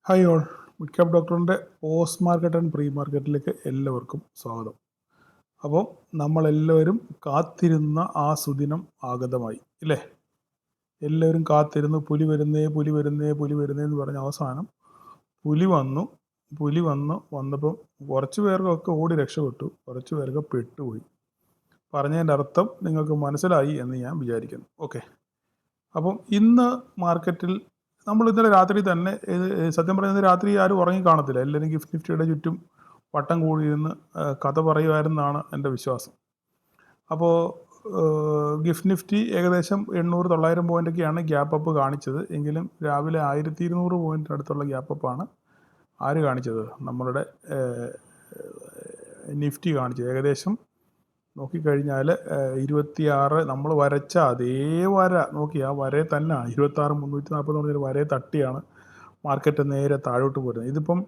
Hi all, mid cap ഡോക്ടറിൻ്റെ post market and pre മാർക്കറ്റിലേക്ക് എല്ലാവർക്കും സ്വാഗതം. അപ്പോൾ നമ്മളെല്ലാവരും കാത്തിരുന്ന ആ സുദിനം ആഗതമായി ഇല്ലേ? എല്ലാവരും കാത്തിരുന്നു, പുലി വരുന്നേ പുലി വരുന്നേ പുലി വരുന്നേ എന്ന് പറഞ്ഞ അവസാനം പുലി വന്നു. വന്നപ്പം കുറച്ച് പേർക്കൊക്കെ ഓടി രക്ഷപ്പെട്ടു, കുറച്ച് പേർക്ക് പെട്ടുപോയി. പറഞ്ഞതിൻ്റെ അർത്ഥം നിങ്ങൾക്ക് മനസ്സിലായി എന്ന് ഞാൻ വിചാരിക്കുന്നു. ഓക്കെ, അപ്പം ഇന്ന് മാർക്കറ്റിൽ നമ്മൾ ഇന്നലെ രാത്രി തന്നെ സത്യം പറയുന്നത് രാത്രി ആരും ഉറങ്ങി കാണത്തില്ല. എല്ലാവരും ഗിഫ്റ്റ് നിഫ്റ്റിയുടെ ചുറ്റും വട്ടം കൂടിയിരുന്ന് കഥ പറയുമായിരുന്നാണ് എൻ്റെ വിശ്വാസം. അപ്പോൾ ഗിഫ്റ്റ് നിഫ്റ്റി ഏകദേശം 800-900 പോയിൻ്റൊക്കെയാണ് ഗ്യാപ്പ് അപ്പ് കാണിച്ചത്. എങ്കിലും രാവിലെ 1200 പോയിൻ്റിനടുത്തുള്ള ഗ്യാപ്പ് അപ്പാണ് ആര് കാണിച്ചത്? നമ്മളുടെ നിഫ്റ്റി കാണിച്ചത്. ഏകദേശം നോക്കിക്കഴിഞ്ഞാൽ 26 നമ്മൾ വരച്ച അതേ വര നോക്കി, ആ വരയെ തന്നെ 26,340 എന്ന് പറഞ്ഞൊരു വരയെ തട്ടിയാണ് മാർക്കറ്റ് നേരെ താഴോട്ട് പോരുന്നത്. ഇതിപ്പം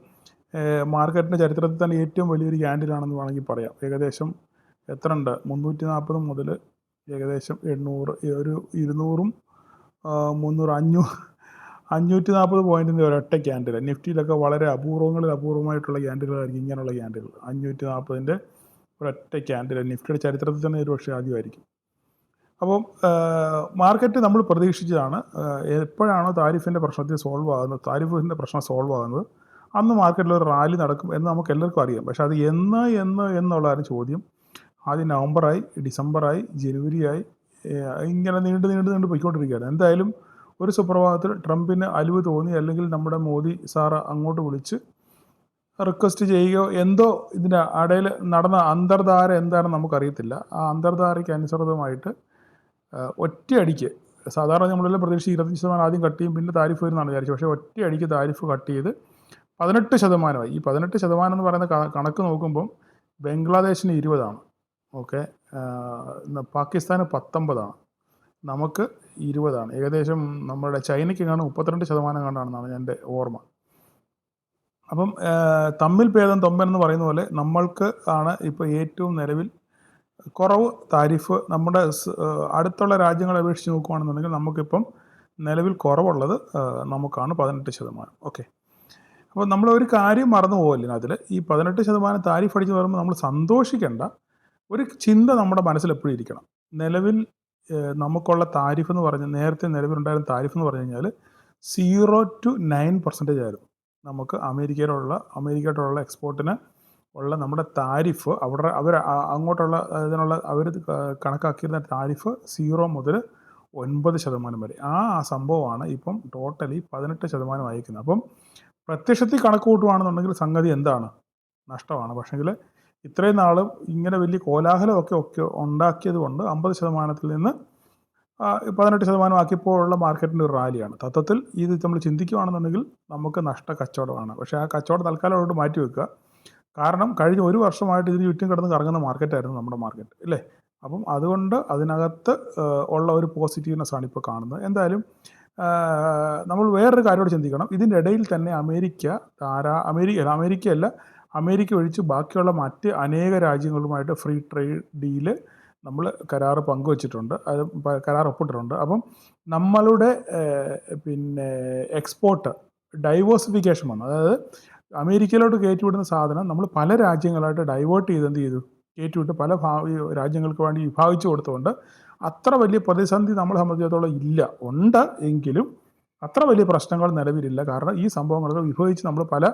മാർക്കറ്റിൻ്റെ ചരിത്രത്തിൽ തന്നെ ഏറ്റവും വലിയൊരു ക്യാൻഡിലാണെന്ന് വേണമെങ്കിൽ പറയാം. ഏകദേശം എത്ര ഉണ്ട്? 340 മുതൽ ഏകദേശം 800, ഒരു 200, 300, 540 പോയിൻറ്റിൻ്റെ ഒരൊറ്റ ക്യാൻഡിൽ. നിഫ്റ്റിയിലൊക്കെ വളരെ അപൂർവമായിട്ടുള്ള ക്യാൻഡിലുകളായിരിക്കും ഇങ്ങനെയുള്ള ക്യാൻഡിലുകൾ. 540 ഒരൊറ്റ ക്യാൻഡിൽ നിഫ്റ്റിയുടെ ചരിത്രത്തിൽ തന്നെ ഒരു പക്ഷേ ആദ്യമായിരിക്കും. അപ്പം മാർക്കറ്റ് നമ്മൾ പ്രതീക്ഷിച്ചതാണ്. എപ്പോഴാണോ താരിഫിൻ്റെ പ്രശ്നം സോൾവ് ആകുന്നത് അന്ന് മാർക്കറ്റിൽ ഒരു റാലി നടക്കും എന്ന് നമുക്ക് എല്ലാവർക്കും അറിയാം. പക്ഷേ അത് എന്നുള്ളതാണ് ചോദ്യം. ആദ്യം നവംബറായി, ഡിസംബറായി, ജനുവരിയായി, ഇങ്ങനെ നീണ്ട് പോയിക്കൊണ്ടിരിക്കുകയാണ്. എന്തായാലും ഒരു സുപ്രഭാതത്തിൽ ട്രംപിന് അലിവ് തോന്നി, അല്ലെങ്കിൽ നമ്മുടെ മോദി സാറ് അങ്ങോട്ട് വിളിച്ച് റിക്വസ്റ്റ് ചെയ്യുകയോ എന്തോ ഇതിൻ്റെ ഇടയിൽ നടന്ന അന്തർധാര എന്താണെന്ന് നമുക്കറിയത്തില്ല. ആ അന്തർധാരയ്ക്ക് അനുസൃതമായിട്ട് ഒറ്റയടിക്ക്, സാധാരണ നമ്മളെല്ലാം പ്രതീക്ഷിച്ച് 25% ആദ്യം കട്ട് ചെയ്യും, പിന്നെ താരിഫ് വരുന്നതാണ് വിചാരിച്ചത്. പക്ഷേ ഒറ്റയടിക്ക് താരിഫ് കട്ട് ചെയ്ത് 18%. ഈ 18% എന്ന് പറയുന്ന കണക്ക് നോക്കുമ്പം ബംഗ്ലാദേശിന് 20%, ഓക്കെ, പാകിസ്ഥാന് 19%, നമുക്ക് 20%. ഏകദേശം നമ്മുടെ ചൈനയ്ക്ക് കാണും 32% കണ്ടാണെന്നാണ് എൻ്റെ ഓർമ്മ. അപ്പം തമ്മിൽ ഭേദം തൊമ്പൻ എന്ന് പറയുന്ന പോലെ നമ്മൾക്ക് ആണ് ഇപ്പോൾ ഏറ്റവും നിലവിൽ കുറവ് താരിഫ്. നമ്മുടെ അടുത്തുള്ള രാജ്യങ്ങളെ അപേക്ഷിച്ച് നോക്കുകയാണെന്നുണ്ടെങ്കിൽ നമുക്കിപ്പം നിലവിൽ കുറവുള്ളത് നമുക്കാണ് 18%. ഓക്കെ, അപ്പോൾ നമ്മളൊരു കാര്യം മറന്നു പോകില്ല. അതിൽ ഈ 18% താരിഫ് അടിച്ച് പറയുമ്പോൾ നമ്മൾ സന്തോഷിക്കേണ്ട ഒരു ചിന്ത നമ്മുടെ മനസ്സിൽ എപ്പോഴും ഇരിക്കണം. നിലവിൽ നമുക്കുള്ള താരിഫ് എന്ന് പറഞ്ഞാൽ, നേരത്തെ നിലവിലുണ്ടായിരുന്ന താരിഫ് എന്ന് പറഞ്ഞു കഴിഞ്ഞാൽ 0 to 9% ആയിരുന്നു. നമുക്ക് അമേരിക്കയോടുള്ള എക്സ്പോർട്ടിന് ഉള്ള നമ്മുടെ താരിഫ് അവർ അങ്ങോട്ടുള്ള ഇതിനുള്ള അവർ കണക്കാക്കിയിരുന്ന താരിഫ് 0 മുതൽ 9% വരെ. ആ സംഭവമാണ് ഇപ്പം ടോട്ടലി 18% അയക്കുന്നത്. അപ്പം പ്രത്യക്ഷത്തിൽ കണക്ക് കൂട്ടുകയാണെന്നുണ്ടെങ്കിൽ സംഗതി എന്താണ്? നഷ്ടമാണ്. പക്ഷേങ്കിൽ ഇത്രയും നാളും ഇങ്ങനെ വലിയ കോലാഹലമൊക്കെ ഉണ്ടാക്കിയത് കൊണ്ട് 50%-ൽ നിന്ന് 18% ആക്കിയപ്പോഴുള്ള മാർക്കറ്റിൻ്റെ ഒരു റാലിയാണ്. തത്വത്തിൽ ഇത് നമ്മൾ ചിന്തിക്കുകയാണെന്നുണ്ടെങ്കിൽ നമുക്ക് നഷ്ട കച്ചവടമാണ്. പക്ഷേ ആ കച്ചവടം തൽക്കാലം അവിടെ മാറ്റി വെക്കുക. കാരണം കഴിഞ്ഞ ഒരു വർഷമായിട്ട് ഇതിന് ചുറ്റും കിടന്ന് കറങ്ങുന്ന മാർക്കറ്റായിരുന്നു നമ്മുടെ മാർക്കറ്റ്, അല്ലേ? അപ്പം അതുകൊണ്ട് അതിനകത്ത് ഉള്ള ഒരു പോസിറ്റീവ്നെസ്സാണ് ഇപ്പോൾ കാണുന്നത്. എന്തായാലും നമ്മൾ വേറൊരു കാര്യത്തോട് ചിന്തിക്കണം. ഇതിൻ്റെ ഇടയിൽ തന്നെ അമേരിക്ക ഒഴിച്ച് ബാക്കിയുള്ള മറ്റ് അനേക രാജ്യങ്ങളുമായിട്ട് ഫ്രീ ട്രേഡ് ഡീല് നമ്മൾ കരാർ പങ്കുവച്ചിട്ടുണ്ട്, അത് കരാർ ഒപ്പിട്ടിട്ടുണ്ട്. അപ്പം നമ്മളുടെ എക്സ്പോർട്ട് ഡൈവേഴ്സിഫിക്കേഷൻ വന്നു. അതായത് അമേരിക്കയിലോട്ട് കയറ്റിവിടുന്ന സാധനം നമ്മൾ പല രാജ്യങ്ങളായിട്ട് ഡൈവേർട്ട് ചെയ്ത് എന്ത് ചെയ്തു, കയറ്റിവിട്ട് പല രാജ്യങ്ങൾക്ക് വേണ്ടി വിഭാഗിച്ചു കൊടുത്തുകൊണ്ട് അത്ര വലിയ പ്രതിസന്ധി നമ്മളെ സംബന്ധിച്ചിടത്തോളം ഇല്ല. ഉണ്ട്, എങ്കിലും അത്ര വലിയ പ്രശ്നങ്ങൾ നിലവിലില്ല. കാരണം ഈ സംഭവങ്ങളൊക്കെ വിഭജിച്ച് നമ്മൾ പല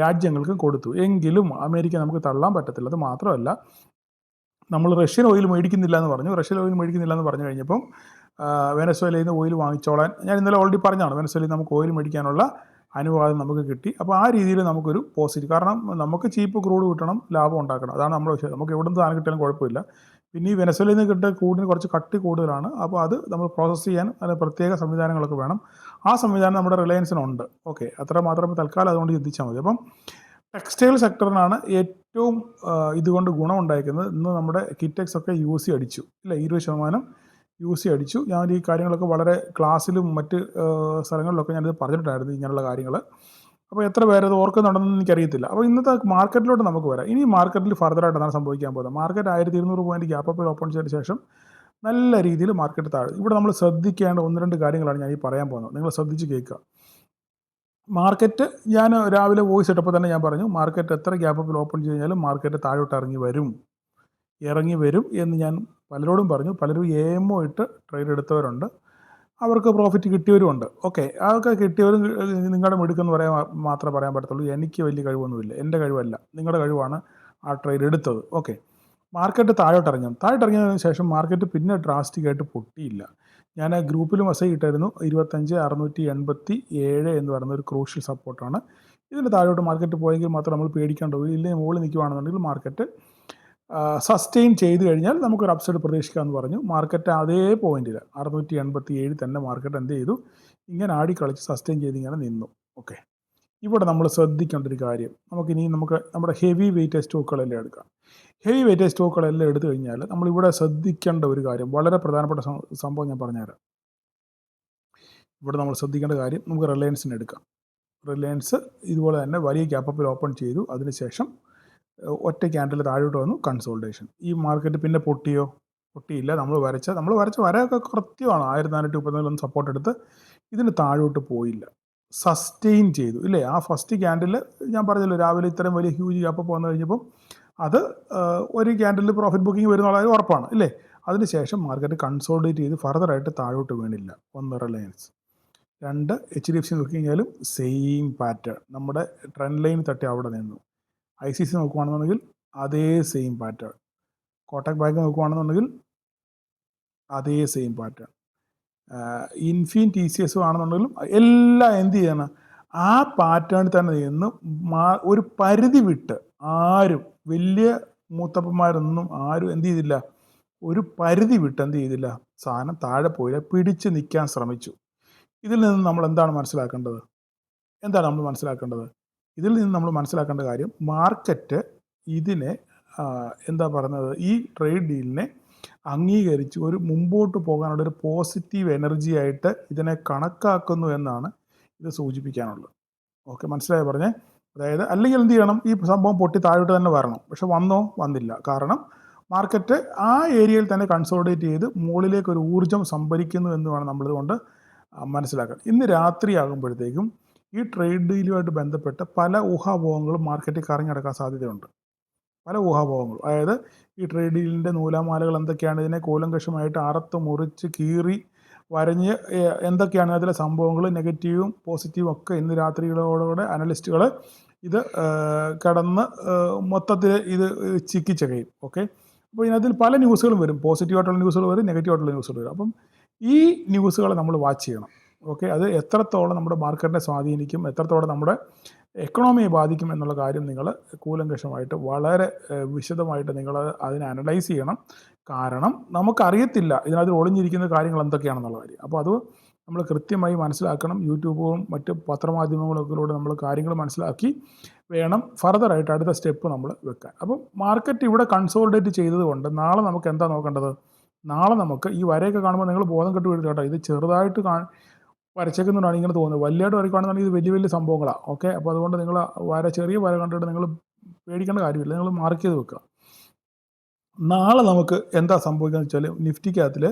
രാജ്യങ്ങൾക്കും കൊടുത്തു. എങ്കിലും അമേരിക്ക നമുക്ക് തള്ളാൻ പറ്റത്തില്ല. അത് മാത്രമല്ല, നമ്മൾ റഷ്യൻ ഓയിൽ മേടിക്കുന്നില്ല എന്ന് പറഞ്ഞു കഴിഞ്ഞപ്പം വെനസ്വേലയിൽ നിന്ന് ഓയിൽ വാങ്ങിച്ചോളാൻ ഞാൻ ഇന്നലെ ഓൾറെഡി പറഞ്ഞതാണ്. വെനസ്വേലയിൽ നമുക്ക് ഓയിൽ മേടിക്കാനുള്ള അനുവാദം നമുക്ക് കിട്ടി. അപ്പോൾ ആ രീതിയിൽ നമുക്കൊരു പോസിറ്റീവ്, കാരണം നമുക്ക് ചീപ്പ് ക്രൂഡ് കിട്ടണം, ലാഭം ഉണ്ടാക്കണം. അതാണ് നമ്മുടെ വിഷയം. നമുക്ക് എവിടെ നിന്ന് സാധനം കിട്ടിയാലും കുഴപ്പമില്ല. പിന്നെ ഈ വെനസ്വേലയിൽ നിന്ന് കിട്ടിയ ക്രൂഡിന് കുറച്ച് കട്ടി കൂടുതലാണ്. അപ്പോൾ അത് നമ്മൾ പ്രോസസ്സ് ചെയ്യാൻ അതിന് പ്രത്യേക സംവിധാനങ്ങളൊക്കെ വേണം. ആ സംവിധാനം നമ്മുടെ റിലയൻസിനുണ്ട്. ഓക്കെ, അത്ര മാത്രമേ തൽക്കാലം അതുകൊണ്ട് ചിന്തിച്ചാൽ മതി. അപ്പം ടെക്സ്റ്റൈൽ സെക്ടറിനാണ് ഏറ്റവും ഇതുകൊണ്ട് ഗുണമുണ്ടായിരിക്കുന്നത്. ഇന്ന് നമ്മുടെ കിറ്റെക്സ് ഒക്കെ UC അടിച്ചു, ഇല്ല, 20% UC അടിച്ചു. ഞാൻ ഈ കാര്യങ്ങളൊക്കെ വളരെ ക്ലാസ്സിലും മറ്റ് സ്ഥലങ്ങളിലൊക്കെ ഞാനിത് പറഞ്ഞിട്ടുണ്ടായിരുന്നു, ഇങ്ങനെയുള്ള കാര്യങ്ങൾ. അപ്പോൾ എത്ര പേരത് ഓർക്കുന്നുണ്ടെന്ന് എനിക്കറിയത്തില്ല. അപ്പോൾ ഇന്നത്തെ മാർക്കറ്റിലോട്ട് നമുക്ക് വരാം. ഇനി മാർക്കറ്റിൽ ഫർദറായിട്ട് എന്താണ് സംഭവിക്കാൻ പോകുന്നത്? മാർക്കറ്റ് 1200 പോയിന്റ് ഗ്യാപ്പ് അപ്പിൽ ഓപ്പൺ ചെയ്തതിന് ശേഷം നല്ല രീതിയിൽ മാർക്കറ്റ് താഴെ. ഇവിടെ നമ്മൾ ശ്രദ്ധിക്കേണ്ട 1-2 കാര്യങ്ങളാണ് ഞാൻ ഈ പറയാൻ പോകുന്നത്. നിങ്ങൾ ശ്രദ്ധിച്ച് കേൾക്കുക. മാർക്കറ്റ് ഞാൻ രാവിലെ വോയിസ് ഇട്ടപ്പോൾ തന്നെ ഞാൻ പറഞ്ഞു മാർക്കറ്റ് എത്ര ഗ്യാപ്പിൽ ഓപ്പൺ ചെയ്ത് കഴിഞ്ഞാലും മാർക്കറ്റ് താഴോട്ട് ഇറങ്ങി വരും എന്ന് ഞാൻ പലരോടും പറഞ്ഞു. പലരും എമോ ഇട്ട് ട്രേഡ് എടുത്തവരുണ്ട്, അവർക്ക് പ്രോഫിറ്റ് കിട്ടിയവരുമുണ്ട്. ഓക്കെ, അതൊക്കെ കിട്ടിയവരും നിങ്ങളുടെ മിടുക്കെന്ന് പറയാൻ മാത്രമേ പറയാൻ പറ്റത്തുള്ളൂ. എനിക്ക് വലിയ കഴിവൊന്നുമില്ല, എൻ്റെ കഴിവല്ല, നിങ്ങളുടെ കഴിവാണ് ആ ട്രേഡ് എടുത്തത്. ഓക്കെ, മാർക്കറ്റ് താഴോട്ടിറങ്ങിയതിന് ശേഷം മാർക്കറ്റ് പിന്നെ ഡ്രാസ്റ്റിക്കായിട്ട് പൊട്ടിയില്ല. ഞാൻ ഗ്രൂപ്പിൽ മെസ്സേജ് ഇട്ടായിരുന്നു 25,687 എന്ന് പറയുന്ന ഒരു ക്രൂഷ്യൽ സപ്പോർട്ടാണ്. ഇതിന് താഴോട്ട് മാർക്കറ്റ് പോയെങ്കിൽ മാത്രം നമ്മൾ പേടിക്കേണ്ടോ, ഇല്ലെങ്കിൽ മുകളിൽ നിൽക്കുകയാണെന്നുണ്ടെങ്കിൽ മാർക്കറ്റ് സസ്റ്റെയിൻ ചെയ്ത് കഴിഞ്ഞാൽ നമുക്കൊരു അപ്സൈഡ് പ്രതീക്ഷിക്കാമെന്ന് പറഞ്ഞു. മാർക്കറ്റ് അതേ പോയിന്റിൽ 687 തന്നെ മാർക്കറ്റ് എന്ത് ചെയ്തു, ഇങ്ങനെ ആടിക്കളിച്ച് സസ്റ്റെയിൻ ചെയ്ത് ഇങ്ങനെ നിന്നു. ഓക്കെ, ഇവിടെ നമ്മൾ ശ്രദ്ധിക്കേണ്ട ഒരു കാര്യം, നമുക്ക് നമ്മുടെ ഹെവി വെയിറ്റേജ് സ്റ്റോക്കുകളെല്ലാം എടുക്കാം. ഹെവി വെയിറ്റേജ് സ്റ്റോക്കുകളെല്ലാം എടുത്തു കഴിഞ്ഞാൽ നമ്മളിവിടെ ശ്രദ്ധിക്കേണ്ട ഒരു കാര്യം, വളരെ പ്രധാനപ്പെട്ട സംഭവം ഞാൻ പറഞ്ഞുതരാം. ഇവിടെ നമ്മൾ ശ്രദ്ധിക്കേണ്ട കാര്യം, നമുക്ക് റിലയൻസിന് എടുക്കാം. റിലയൻസ് ഇതുപോലെ തന്നെ വലിയ ഗ്യാപ്പിൽ ഓപ്പൺ ചെയ്തു, അതിനുശേഷം ഒറ്റ ക്യാൻഡിൽ താഴോട്ട് വന്നു, കൺസോൾട്ടേഷൻ. ഈ മാർക്കറ്റ് പിന്നെ പൊട്ടിയില്ല. നമ്മൾ വരച്ച വരയൊക്കെ കൃത്യമാണ്. 1434 സപ്പോർട്ട് എടുത്ത് ഇതിന് താഴോട്ട് പോയില്ല, സസ്റ്റെയിൻ ചെയ്തു ഇല്ലേ. ആ ഫസ്റ്റ് ക്യാൻഡിൽ ഞാൻ പറഞ്ഞല്ലോ, രാവിലെ ഇത്രയും വലിയ ഹ്യൂജ് ഗ്യാപ്പ് വന്നു കഴിഞ്ഞപ്പം അത് ഒരു ക്യാൻഡിൽ പ്രോഫിറ്റ് ബുക്കിംഗ് വരുന്നുള്ള ഉറപ്പാണ് ഇല്ലേ. അതിനുശേഷം മാർക്കറ്റ് കൺസോൾട്ടേറ്റ് ചെയ്ത് ഫർദറായിട്ട് താഴോട്ട് വീണില്ല. 1 റിലയൻസ്, 2 HDFC നോക്കി കഴിഞ്ഞാലും സെയിം പാറ്റേൺ, നമ്മുടെ ട്രെൻഡ് ലൈൻ തട്ടി അവിടെ നിന്നു. ICC നോക്കുകയാണെന്നുണ്ടെങ്കിൽ അതേ സെയിം പാറ്റേൺ, കോട്ടക് ബാങ്ക് നോക്കുകയാണെന്നുണ്ടെങ്കിൽ അതേ സെയിം പാറ്റേൺ, ഇൻഫിൻ TCS ആണെന്നുണ്ടെങ്കിലും എല്ലാം എന്ത് ചെയ്യണം, ആ പാറ്റേണിൽ തന്നെ നിന്ന് ഒരു പരിധി വിട്ട് ആരും വലിയ മൂത്തപ്പന്മാരൊന്നും ആരും എന്ത് ചെയ്തില്ല, ഒരു പരിധി വിട്ട് എന്ത് ചെയ്തില്ല, സാധനം താഴെ പോയില്ല, പിടിച്ച് നിൽക്കാൻ ശ്രമിച്ചു. ഇതിൽ നിന്ന് നമ്മൾ എന്താണ് മനസ്സിലാക്കേണ്ടത്? ഇതിൽ നിന്ന് നമ്മൾ മനസ്സിലാക്കേണ്ട കാര്യം, മാർക്കറ്റ് ഇതിനെ എന്താ പറയുന്നത്, ഈ ട്രേഡ് ഡീലിനെ അംഗീകരിച്ച് ഒരു മുമ്പോട്ട് പോകാനുള്ള ഒരു പോസിറ്റീവ് എനർജി ആയിട്ട് ഇതിനെ കണക്കാക്കുന്നു എന്നാണ് ഇത് സൂചിപ്പിക്കാനുള്ളത്. ഓക്കെ, മനസ്സിലായി പറഞ്ഞേ. അതായത് അല്ലെങ്കിൽ എന്ത് ചെയ്യണം, ഈ സംഭവം പൊട്ടി താഴോട്ട് തന്നെ വരണം. പക്ഷെ വന്നില്ല. കാരണം മാർക്കറ്റ് ആ ഏരിയയിൽ തന്നെ കൺസോളിഡേറ്റ് ചെയ്ത് മുകളിലേക്ക് ഒരു ഊർജ്ജം സംഭരിക്കുന്നു എന്ന് വേണം നമ്മളിതുകൊണ്ട് മനസ്സിലാക്കാൻ. ഇന്ന് രാത്രിയാകുമ്പോഴത്തേക്കും ഈ ട്രേഡ് ഡീലുമായിട്ട് ബന്ധപ്പെട്ട് പല ഊഹാപോഹങ്ങളും മാർക്കറ്റിൽ കറങ്ങി നടക്കാൻ സാധ്യതയുണ്ട്. പല ഊഹാപോഹങ്ങളും, അതായത് ഈ ട്രേഡ് ഡീലിൻ്റെ നൂലാമാലകൾ എന്തൊക്കെയാണ്, ഇതിനെ കൂലങ്കഷമായിട്ട് അറുത്ത് മുറിച്ച് കീറി വരഞ്ഞ് എന്തൊക്കെയാണ് അതിലെ സംഭവങ്ങൾ, നെഗറ്റീവും പോസിറ്റീവും ഒക്കെ ഇന്ന് രാത്രികളോടെ അനലിസ്റ്റുകൾ ഇത് കടന്ന് മൊത്തത്തിൽ ഇത് ചിക്കിച്ചകയും. ഓക്കെ, അപ്പോൾ ഇതിനകത്തിൽ പല ന്യൂസുകളും വരും, പോസിറ്റീവായിട്ടുള്ള ന്യൂസുകൾ വരും, നെഗറ്റീവായിട്ടുള്ള ന്യൂസുകൾ വരും. അപ്പം ഈ ന്യൂസുകൾ നമ്മൾ വാച്ച് ചെയ്യണം. ഓക്കെ, അത് എത്രത്തോളം നമ്മുടെ മാർക്കറ്റിനെ സ്വാധീനിക്കും, എത്രത്തോളം നമ്മുടെ എക്കണോമിയെ ബാധിക്കും എന്നുള്ള കാര്യം നിങ്ങൾ കൂലങ്കഷമായിട്ട് വളരെ വിശദമായിട്ട് നിങ്ങൾ അതിനെ അനലൈസ് ചെയ്യണം. കാരണം നമുക്കറിയത്തില്ല ഇതിനകത്ത് ഒളിഞ്ഞിരിക്കുന്ന കാര്യങ്ങൾ എന്തൊക്കെയാണെന്നുള്ള കാര്യം. അപ്പോൾ അത് നമ്മൾ കൃത്യമായി മനസ്സിലാക്കണം. യൂട്യൂബും മറ്റ് പത്രമാധ്യമങ്ങളൊക്കെയിലൂടെ നമ്മൾ കാര്യങ്ങൾ മനസ്സിലാക്കി വേണം ഫർദറായിട്ട് അടുത്ത സ്റ്റെപ്പ് നമ്മൾ വെക്കാൻ. അപ്പം മാർക്കറ്റ് ഇവിടെ കൺസോൾട്ടേറ്റ് ചെയ്തതുകൊണ്ട് നാളെ നമുക്ക് എന്താ നോക്കേണ്ടത്? നാളെ നമുക്ക് ഈ വരയൊക്കെ കാണുമ്പോൾ നിങ്ങൾ ബോധം കെട്ട് വീഴും കേട്ടോ. ഇത് ചെറുതായിട്ട് വരച്ചേക്കുന്നതാണ് ഇങ്ങനെ തോന്നുന്നത്. വലിയതായിട്ട് വരയ്ക്കുകയാണെന്നുണ്ടെങ്കിൽ ഇത് വലിയ വലിയ സംഭവങ്ങളാണ്. ഓക്കെ, അപ്പോൾ അതുകൊണ്ട് നിങ്ങൾ ചെറിയ വര കണ്ടിട്ട് നിങ്ങൾ പേടിക്കേണ്ട കാര്യമില്ല, നിങ്ങൾ മാർക്ക് ചെയ്ത് വെക്കുക. നാളെ നമുക്ക് എന്താ സംഭവിക്കുകയെന്ന് വെച്ചാൽ, നിഫ്റ്റിക്കകത്തിൽ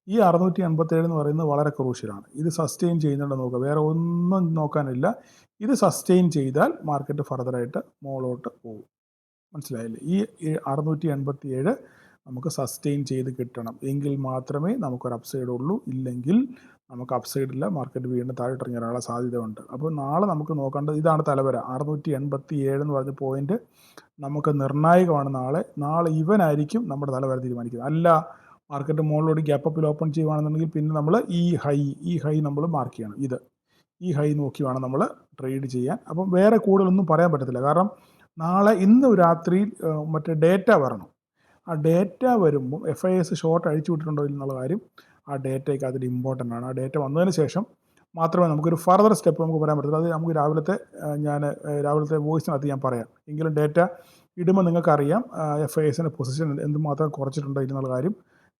ഈ 687 എന്ന് പറയുന്നത് വളരെ ക്രൂഷ്യലാണ്. ഇത് സസ്റ്റെയിൻ ചെയ്യുന്നുണ്ടോ നോക്കുക, വേറെ ഒന്നും നോക്കാനില്ല. ഇത് സസ്റ്റെയിൻ ചെയ്താൽ മാർക്കറ്റ് ഫർദറായിട്ട് മുകളിലോട്ട് പോകും. മനസ്സിലായില്ലേ? ഈ 687 നമുക്ക് സസ്റ്റെയിൻ ചെയ്ത് കിട്ടണം, എങ്കിൽ മാത്രമേ നമുക്കൊരു അപ്സൈഡ് ഉള്ളൂ. ഇല്ലെങ്കിൽ നമുക്ക് അപ്സൈഡില്ല, മാർക്കറ്റ് വീണ്ടും താഴോട്ട് ഇറങ്ങാനുള്ള സാധ്യത ഉണ്ട്. അപ്പോൾ നാളെ നമുക്ക് നോക്കേണ്ടത് ഇതാണ് തലവര. 687 എന്ന് പറഞ്ഞ പോയിന്റ് നമുക്ക് നിർണായകമാണ്. നാളെ ഇവനായിരിക്കും നമ്മുടെ തലവര തീരുമാനിക്കുന്നത്. അല്ല, മാർക്കറ്റ് മുകളിലോട്ട് ഗ്യാപ്പപ്പിൽ ഓപ്പൺ ചെയ്യുകയാണെന്നുണ്ടെങ്കിൽ പിന്നെ നമ്മൾ ഈ ഹൈ നമ്മൾ മാർക്ക് ചെയ്യണം. ഈ ഹൈ നോക്കി വേണം നമ്മൾ ട്രേഡ് ചെയ്യാൻ. അപ്പം വേറെ കൂടുതലൊന്നും പറയാൻ പറ്റത്തില്ല. കാരണം ഇന്ന് രാത്രി മറ്റേ ഡേറ്റ വരണം. ആ ഡേറ്റ വരുമ്പോൾ FIS ഷോർട്ട് അഴിച്ചു വിട്ടിട്ടുണ്ടോ എന്നുള്ള കാര്യം ആ ഡേറ്റയ്ക്ക് അതിൽ ഇമ്പോർട്ടൻ്റ് ആണ്. ആ ഡേറ്റ വന്നതിന് ശേഷം മാത്രമേ നമുക്കൊരു ഫർദർ സ്റ്റെപ്പ് നമുക്ക് പറയാൻ പറ്റത്തുള്ളൂ. അത് നമുക്ക് രാവിലത്തെ വോയിസിനകത്ത് ഞാൻ പറയാം. എങ്കിലും ഡേറ്റ ഇടുമ്പോൾ നിങ്ങൾക്കറിയാം FISൻ്റെ പൊസിഷൻ എന്തുമാത്രം കുറച്ചിട്ടുണ്ടോ എന്നുള്ള കാര്യം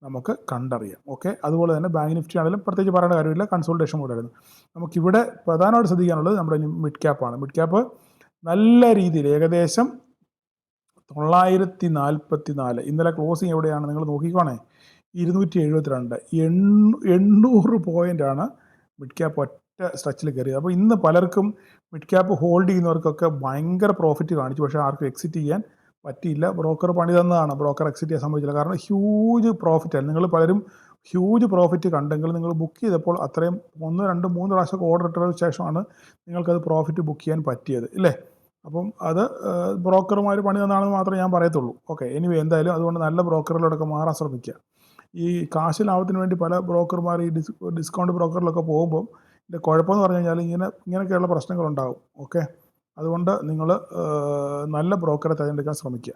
നമുക്ക് കണ്ടറിയാം. ഓക്കെ, അതുപോലെ തന്നെ ബാങ്ക് നിഫ്റ്റി ആണെങ്കിലും പ്രത്യേകിച്ച് പറയേണ്ട കാര്യമില്ല, കൺസോൾട്ടേഷൻ കൂടെയായിരുന്നു. നമുക്കിവിടെ പ്രധാനമായിട്ട് ശ്രദ്ധിക്കാനുള്ളത് നമ്മുടെ മിഡ് ക്യാപ്പാണ്. മിഡ് ക്യാപ്പ് നല്ല രീതിയിൽ ഏകദേശം 944, ഇന്നലെ ക്ലോസിങ് എവിടെയാണ് നിങ്ങൾ നോക്കിക്കോണേ, 272, 800 പോയിൻ്റാണ് മിഡ് ക്യാപ്പ് ഒറ്റ സ്ട്രെച്ചിൽ കയറിയത്. അപ്പോൾ ഇന്ന് പലർക്കും മിഡ് ക്യാപ്പ് ഹോൾഡ് ചെയ്യുന്നവർക്കൊക്കെ ഭയങ്കര പ്രോഫിറ്റ് കാണിച്ചു, പക്ഷേ ആർക്കും എക്സിറ്റ് ചെയ്യാൻ പറ്റിയില്ല. ബ്രോക്കർ പണി തന്നതാണ്, ബ്രോക്കർ എക്സിറ്റ് ചെയ്യാൻ സംഭവിച്ചില്ല. കാരണം ഹ്യൂജ് പ്രോഫിറ്റായിരുന്നു. നിങ്ങൾ പലരും ഹ്യൂജ് പ്രോഫിറ്റ് കണ്ടെങ്കിൽ നിങ്ങൾ ബുക്ക് ചെയ്തപ്പോൾ അത്രയും 1, 2, 3 പ്രാവശ്യമൊക്കെ ഓർഡർ ഇട്ടതിന് ശേഷമാണ് നിങ്ങൾക്കത് പ്രോഫിറ്റ് ബുക്ക് ചെയ്യാൻ പറ്റിയത്, ഇല്ലേ? അപ്പം അത് ബ്രോക്കർമാർ പണി തന്നാണെന്ന് മാത്രമേ ഞാൻ പറയത്തുള്ളൂ. ഓക്കെ, എനിവേ എന്തായാലും അതുകൊണ്ട് നല്ല ബ്രോക്കറിലോടൊക്കെ മാറാൻ ശ്രമിക്കുക. ഈ കാശ് ലാഭത്തിന് വേണ്ടി പല ബ്രോക്കർമാർ ഈ ഡിസ്കൗണ്ട് ബ്രോക്കറിലൊക്കെ പോകുമ്പോൾ ഇതിൻ്റെ കുഴപ്പമെന്ന് പറഞ്ഞു കഴിഞ്ഞാൽ ഇങ്ങനെയൊക്കെയുള്ള പ്രശ്നങ്ങളുണ്ടാകും. ഓക്കെ, അതുകൊണ്ട് നിങ്ങൾ നല്ല ബ്രോക്കറെ തിരഞ്ഞെടുക്കാൻ ശ്രമിക്കുക.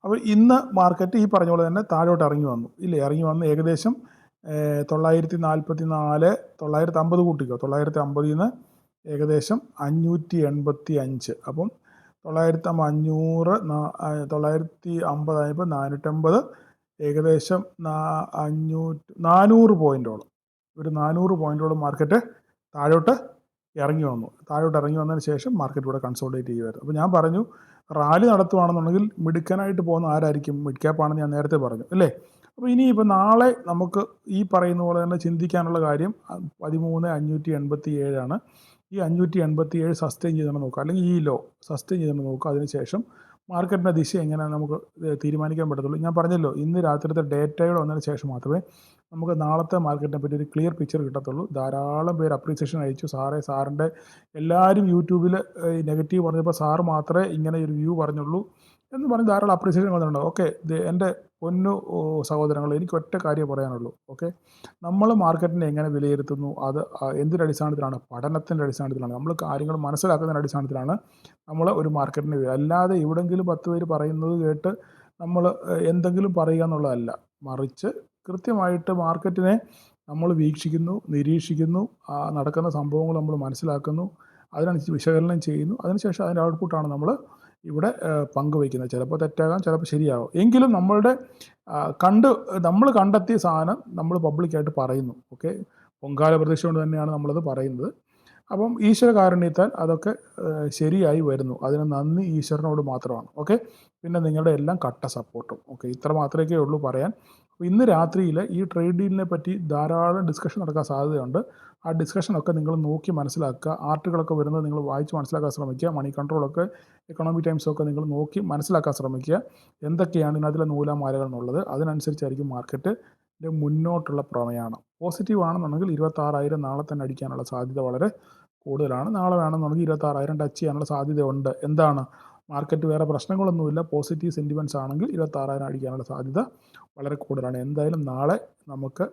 അപ്പോൾ ഇന്ന് മാർക്കറ്റ് ഈ പറഞ്ഞ പോലെ തന്നെ താഴോട്ട് ഇറങ്ങി വന്നു, ഇല്ലേ? ഇറങ്ങി വന്ന് ഏകദേശം 944, 950 കൂട്ടിക്കോ, 950 നിന്ന് ഏകദേശം 585. അപ്പം 500, 950 ആയപ്പോൾ 450, ഏകദേശം 400 പോയിൻറ്റോളം, ഒരു 400 പോയിൻറ്റോളം മാർക്കറ്റ് താഴോട്ട് ഇറങ്ങി വന്നു. താഴോട്ട് ഇറങ്ങി വന്നതിന് ശേഷം മാർക്കറ്റ് ഇവിടെ കൺസോളിഡേറ്റ് ചെയ്യുമായിരുന്നു. അപ്പോൾ ഞാൻ പറഞ്ഞു, റാലി നടത്തുകയാണെന്നുണ്ടെങ്കിൽ മിടുക്കനായിട്ട് പോകുന്ന ആരായിരിക്കും? മിഡ് ക്യാപ്പ് ആണെന്ന് ഞാൻ നേരത്തെ പറഞ്ഞു, അല്ലേ? അപ്പോൾ ഇനിയിപ്പോൾ നാളെ നമുക്ക് ഈ പറയുന്ന പോലെ തന്നെ ചിന്തിക്കാനുള്ള കാര്യം 13,587 ആണ്. ഈ 587 സസ്റ്റെയിൻ ചെയ്തെന്ന് നോക്കുക, അല്ലെങ്കിൽ ഈ ലോ സസ്റ്റെയിൻ ചെയ്തെന്ന് നോക്കുക. അതിനുശേഷം മാർക്കറ്റിൻ്റെ ദിശ എങ്ങനെ നമുക്ക് തീരുമാനിക്കാൻ പറ്റത്തുള്ളൂ. ഞാൻ പറഞ്ഞല്ലോ, ഇന്ന് രാത്രിത്തെ ഡേറ്റയുടെ വന്നതിന് ശേഷം മാത്രമേ നമുക്ക് നാളത്തെ മാർക്കറ്റിനെ പറ്റി ഒരു ക്ലിയർ പിക്ചർ കിട്ടത്തുള്ളൂ. ധാരാളം പേര് അപ്രീസിയേഷൻ അയച്ചു. സാറിൻ്റെ എല്ലാവരും യൂട്യൂബിൽ നെഗറ്റീവ് പറഞ്ഞപ്പോൾ സാറ് മാത്രമേ ഇങ്ങനെ ഒരു വ്യൂ പറഞ്ഞുള്ളൂ എന്ന് പറഞ്ഞ് ധാരാളം അപ്രീസിയേഷൻ വന്നിട്ടുണ്ടോ? ഓക്കെ, എൻ്റെ പൊന്നു സഹോദരങ്ങൾ, എനിക്ക് ഒറ്റ കാര്യം പറയാനുള്ളൂ. ഓക്കെ, നമ്മൾ മാർക്കറ്റിനെ എങ്ങനെ വിലയിരുത്തുന്നു, അത് എന്തിൻ്റെ അടിസ്ഥാനത്തിലാണ്? പഠനത്തിൻ്റെ അടിസ്ഥാനത്തിലാണ്. നമ്മൾ കാര്യങ്ങൾ മനസ്സിലാക്കുന്നതിൻ്റെ അടിസ്ഥാനത്തിലാണ് നമ്മൾ ഒരു മാർക്കറ്റിനെ അല്ലാതെ എവിടെയെങ്കിലും 10 പേര് പറയുന്നത് കേട്ട് നമ്മൾ എന്തെങ്കിലും പറയുക എന്നുള്ളതല്ല. മറിച്ച് കൃത്യമായിട്ട് മാർക്കറ്റിനെ നമ്മൾ വീക്ഷിക്കുന്നു, നിരീക്ഷിക്കുന്നു, നടക്കുന്ന സംഭവങ്ങൾ നമ്മൾ മനസ്സിലാക്കുന്നു, അതിനനുസരിച്ച് വിശകലനം ചെയ്യുന്നു. അതിനുശേഷം അതിൻ്റെ ഔട്ട്പുട്ടാണ് നമ്മൾ ഇവിടെ പങ്കുവയ്ക്കുന്നത്. ചിലപ്പോൾ തെറ്റാകാം, ചിലപ്പോൾ ശരിയാകും. എങ്കിലും നമ്മൾ കണ്ടെത്തിയ സാധനം നമ്മൾ പബ്ലിക്കായിട്ട് പറയുന്നു. ഓക്കെ, പൊങ്കാല പ്രതീക്ഷ കൊണ്ട് തന്നെയാണ് നമ്മളത് പറയുന്നത്. അപ്പം ഈശ്വര കാരുണ്യത്താൽ അതൊക്കെ ശരിയായി വരുന്നു. അതിന് നന്ദി ഈശ്വരനോട് മാത്രമാണ്. ഓക്കെ, പിന്നെ നിങ്ങളുടെ എല്ലാം കട്ട സപ്പോർട്ടും. ഓക്കെ, ഇത്ര മാത്രമേ ഉള്ളൂ പറയാൻ. ഇന്ന് രാത്രിയിൽ ഈ ട്രേഡ് ഡീലിനെ പറ്റി ധാരാളം ഡിസ്കഷൻ നടക്കാൻ സാധ്യതയുണ്ട്. ആ ഡിസ്കഷനൊക്കെ നിങ്ങൾ നോക്കി മനസ്സിലാക്കുക. ആർട്ടുകളൊക്കെ വരുന്നത് നിങ്ങൾ വായിച്ച് മനസ്സിലാക്കാൻ ശ്രമിക്കുക. മണി കൺട്രോളൊക്കെ, എക്കണോമിക് ടൈംസൊക്കെ നിങ്ങൾ നോക്കി മനസ്സിലാക്കാൻ ശ്രമിക്കുക. എന്തൊക്കെയാണ് ഇതിനകത്തിലെ നൂലാമാലകൾ എന്നുള്ളത്. അതിനനുസരിച്ചായിരിക്കും മാർക്കറ്റിൻ്റെ മുന്നോട്ടുള്ള പ്രമേയാണ്. പോസിറ്റീവ് ആണെന്നുണ്ടെങ്കിൽ 26,000 നാളെ തന്നെ അടിക്കാനുള്ള സാധ്യത വളരെ കൂടുതലാണ്. നാളെ വേണമെന്നുണ്ടെങ്കിൽ 26,000 ടച്ച് ചെയ്യാനുള്ള സാധ്യതയുണ്ട്. എന്താണ്? മാർക്കറ്റ് വേറെ പ്രശ്നങ്ങളൊന്നുമില്ല, പോസിറ്റീവ് സെൻറ്റിമെൻറ്റ്സ് ആണെങ്കിൽ 26,000 അടിക്കാനുള്ള സാധ്യത വളരെ കൂടുതലാണ്. എന്തായാലും നാളെ നമുക്ക്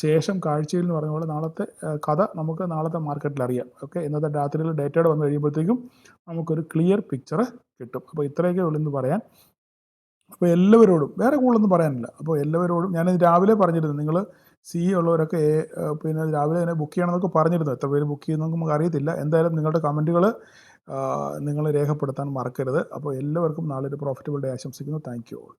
ശേഷം കാഴ്ചയിൽ എന്ന് പറഞ്ഞ പോലെ നാളത്തെ കഥ നമുക്ക് നാളത്തെ മാർക്കറ്റിൽ അറിയാം. ഓക്കെ, ഇന്നത്തെ രാത്രിയിൽ ഡേറ്റയുടെ വന്നു കഴിയുമ്പോഴത്തേക്കും നമുക്കൊരു ക്ലിയർ പിക്ചർ കിട്ടും. അപ്പോൾ ഇത്രയൊക്കെ ഉള്ളൂ എന്ന് പറയാൻ. അപ്പോൾ എല്ലാവരോടും വേറെ കൂടുതലൊന്നും പറയാനില്ല. അപ്പോൾ എല്ലാവരോടും ഞാൻ രാവിലെ പറഞ്ഞിരുന്നു, നിങ്ങൾ ഉള്ളവരൊക്കെ പിന്നെ രാവിലെ തന്നെ ബുക്ക് ചെയ്യണമെന്നൊക്കെ പറഞ്ഞിരുന്നു. എത്ര പേര് ബുക്ക് ചെയ്യുന്നതൊക്കെ നമുക്ക് അറിയത്തില്ല. എന്തായാലും നിങ്ങളുടെ കമൻറ്റുകൾ നിങ്ങൾ രേഖപ്പെടുത്താൻ മറക്കരുത്. അപ്പോൾ എല്ലാവർക്കും നാളെ ഒരു പ്രോഫിറ്റബിൾ ഡേ ആശംസിക്കുന്നു. Thank you all.